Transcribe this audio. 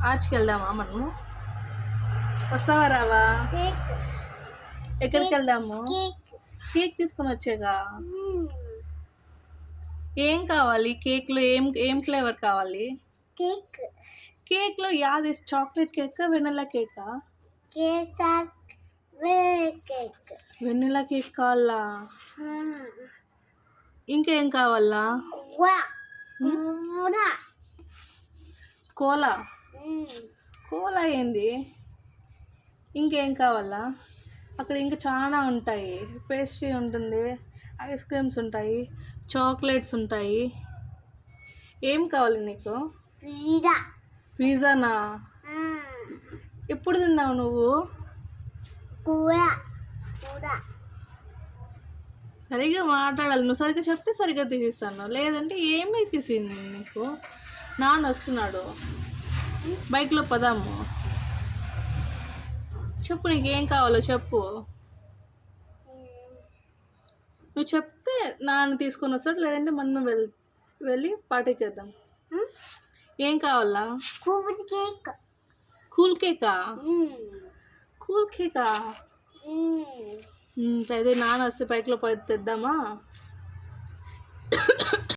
ఆర్చ్కి వెళ్దామా మనము? వస్తావా రావా? ఎక్కడికి వెళ్దాము? కేక్ తీసుకొని వచ్చేగా. ఏం కావాలి కేక్లో? ఏం ఏం ఫ్లేవర్ కావాలి? కేక్లో యాది? చాక్లెట్ కేక్, వెనిలా కేకా? వెనిలా కేక్ కావాలా? ఇంకేం కావాలా? కోలా? కోలా ఏంది? ఇంకేం కావాలా? అక్కడ ఇంకా చాలా ఉంటాయి. పేస్ట్రీ ఉంటుంది, ఐస్ క్రీమ్స్ ఉంటాయి, చాక్లెట్స్ ఉంటాయి. ఏం కావాలి నీకు? పిజ్జానా? ఎప్పుడు తిన్నావు నువ్వు? సరిగ్గా మాట్లాడాలి. నువ్వు సరిగ్గా చెప్తే సరిగ్గా తీసిస్తాను, లేదంటే ఏమీ తీసి నేను నీకు. నాన్న వస్తున్నాడు, బైక్లో పదాము. చెప్పు నీకేం కావాలో చెప్పు. నువ్వు చెప్తే నాన్న తీసుకొని వస్తాడు, లేదంటే మనం వెళ్ళి పార్టీ చేద్దాం. ఏం కావాలా? కూల్ కేకా? కూల్ కేకా? అయితే నాన్న వస్తే బైక్లో తెద్దామా?